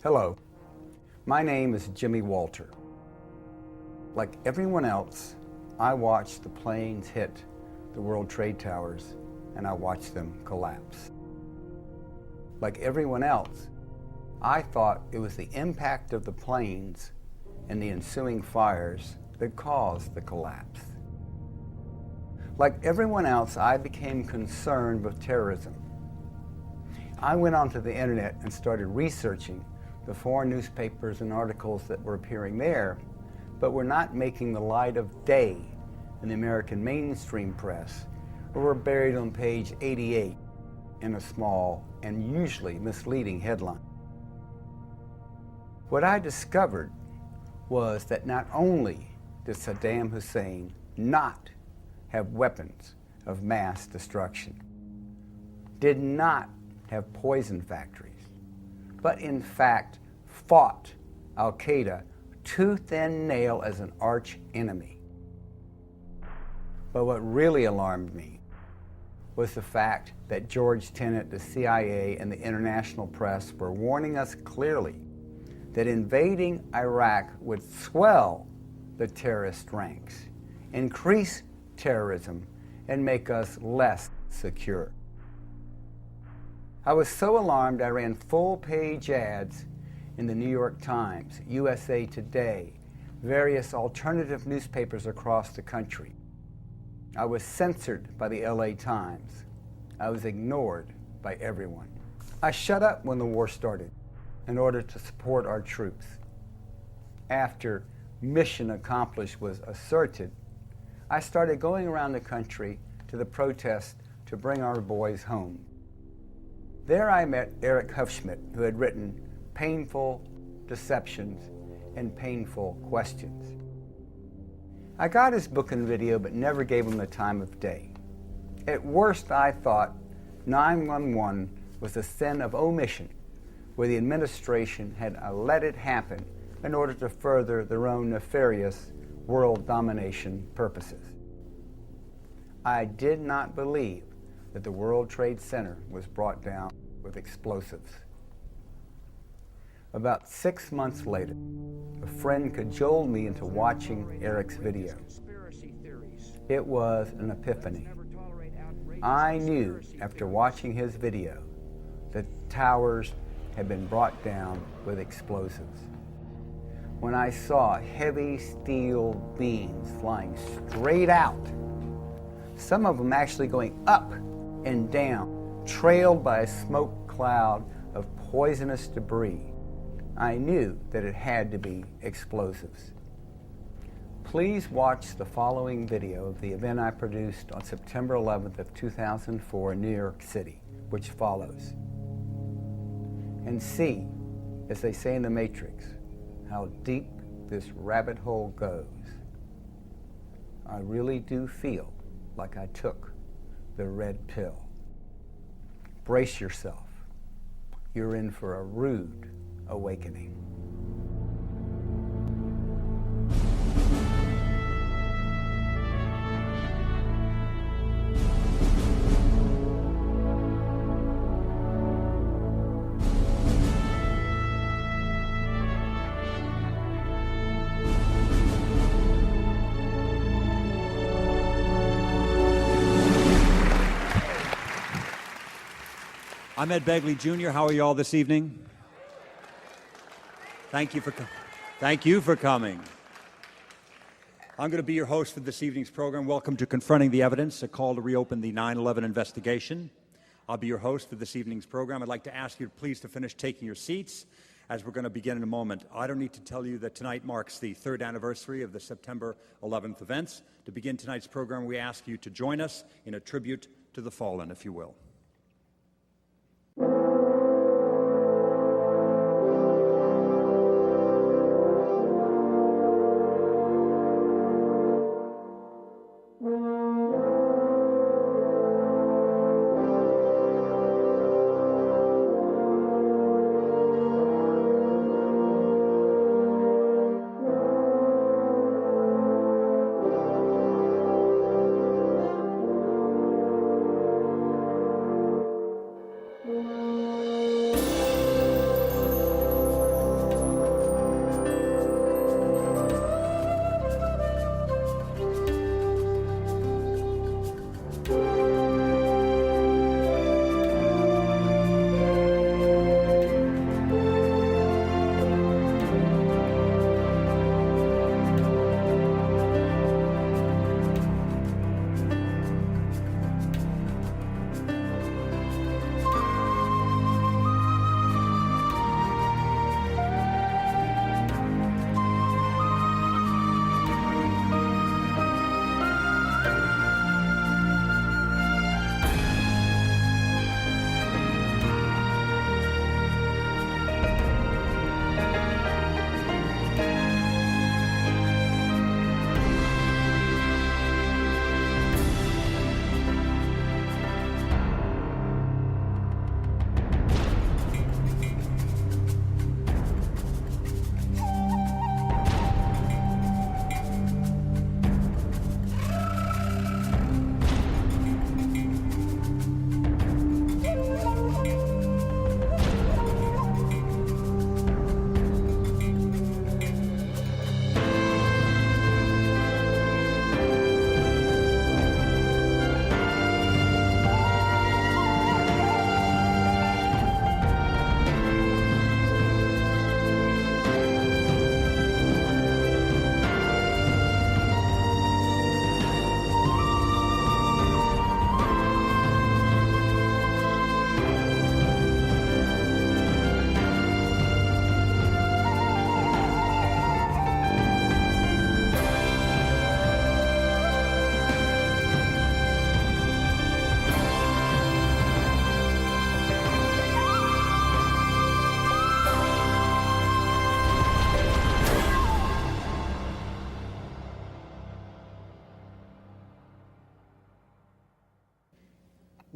Hello, my name is Jimmy Walter. Like everyone else, I watched the planes hit the World Trade Towers and I watched them collapse. Like everyone else, I thought it was the impact of the planes and the ensuing fires that caused the collapse. Like everyone else, I became concerned with terrorism. I went onto the internet and started researching the foreign newspapers and articles that were appearing there, but were not making the light of day in the American mainstream press, or were buried on page 88 in a small and usually misleading headline. What I discovered was that not only did Saddam Hussein not have weapons of mass destruction, did not have poison factories, but in fact fought Al-Qaeda tooth and nail as an arch enemy. But what really alarmed me was the fact that George Tenet, the CIA, and the international press were warning us clearly that invading Iraq would swell the terrorist ranks, increase terrorism, and make us less secure. I was so alarmed I ran full-page ads in the New York Times, USA Today, various alternative newspapers across the country. I was censored by the LA Times. I was ignored by everyone. I shut up when the war started in order to support our troops. After mission accomplished was asserted, I started going around the country to the protests to bring our boys home. There I met Eric Hufschmidt, who had written Painful Deceptions and Painful Questions. I got his book and video, but never gave him the time of day. At worst, I thought 9/11 was a sin of omission, where the administration had let it happen in order to further their own nefarious world domination purposes. I did not believe that the World Trade Center was brought down with explosives. About 6 months later, a friend cajoled me into watching Eric's video. It was an epiphany. I knew after watching his video that towers had been brought down with explosives. When I saw heavy steel beams flying straight out, some of them actually going up and down, trailed by a smoke cloud of poisonous debris, I knew that it had to be explosives. Please watch the following video of the event I produced on September 11th of 2004 in New York City, which follows, and see, as they say in The Matrix, how deep this rabbit hole goes. I really do feel like I took the red pill. Brace yourself. You're in for a rude awakening. I'm Ed Begley Jr. How are you all this evening? Thank you for coming. I'm going to be your host for this evening's program. Welcome to Confronting the Evidence, a call to reopen the 9/11 investigation. I'll be your host for this evening's program. I'd like to ask you please to finish taking your seats as we're going to begin in a moment. I don't need to tell you that tonight marks the 3rd anniversary of the September 11th events. To begin tonight's program, we ask you to join us in a tribute to the fallen, if you will.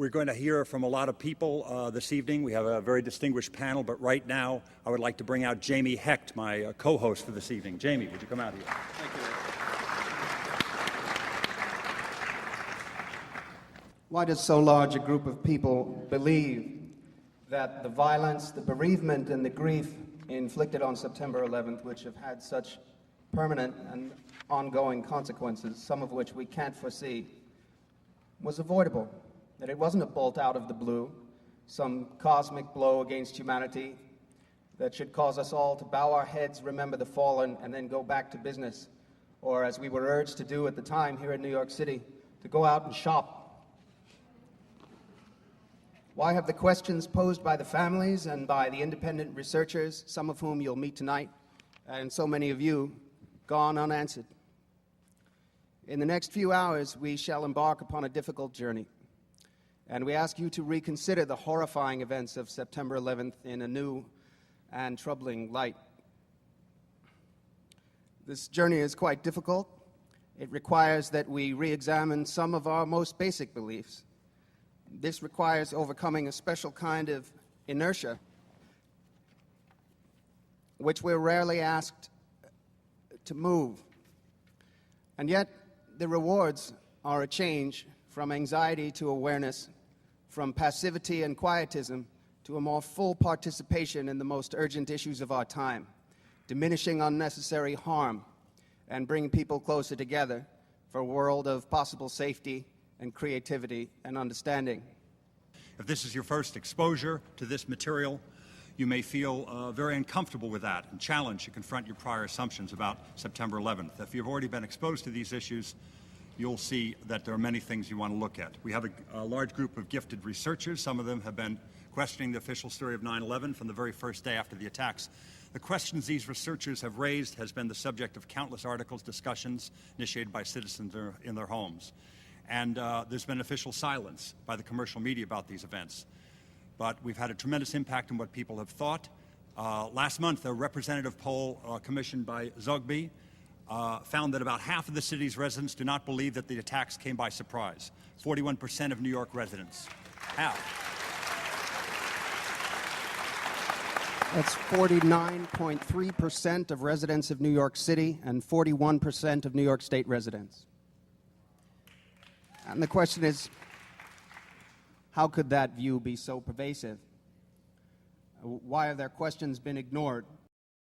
We're going to hear from a lot of people this evening. We have a very distinguished panel, but right now I would like to bring out Jamie Hecht, my co-host for this evening. Jamie, would you come out here? Thank you. Why does so large a group of people believe that the violence, the bereavement, and the grief inflicted on September 11th, which have had such permanent and ongoing consequences, some of which we can't foresee, was avoidable? That it wasn't a bolt out of the blue, some cosmic blow against humanity that should cause us all to bow our heads, remember the fallen, and then go back to business, or as we were urged to do at the time here in New York City, to go out and shop. Why have the questions posed by the families and by the independent researchers, some of whom you'll meet tonight, and so many of you, gone unanswered? In the next few hours, we shall embark upon a difficult journey, and we ask you to reconsider the horrifying events of September 11th in a new and troubling light. This journey is quite difficult. It requires that we re-examine some of our most basic beliefs. This requires overcoming a special kind of inertia, which we're rarely asked to move. And yet, the rewards are a change from anxiety to awareness, from passivity and quietism to a more full participation in the most urgent issues of our time, diminishing unnecessary harm and bringing people closer together for a world of possible safety and creativity and understanding. If this is your first exposure to this material, you may feel very uncomfortable with that and challenged to confront your prior assumptions about September 11th. If you've already been exposed to these issues, you'll see that there are many things you want to look at. We have a large group of gifted researchers. Some of them have been questioning the official story of 9/11 from the very first day after the attacks. The questions these researchers have raised has been the subject of countless articles, discussions initiated by citizens in their homes. And there's been official silence by the commercial media about these events. But we've had a tremendous impact on what people have thought. Last month, a representative poll commissioned by Zogby found that about half of the city's residents do not believe that the attacks came by surprise. 41% of New York residents. Half. That's 49.3% of residents of New York City and 41% of New York State residents. And the question is, how could that view be so pervasive? Why have their questions been ignored?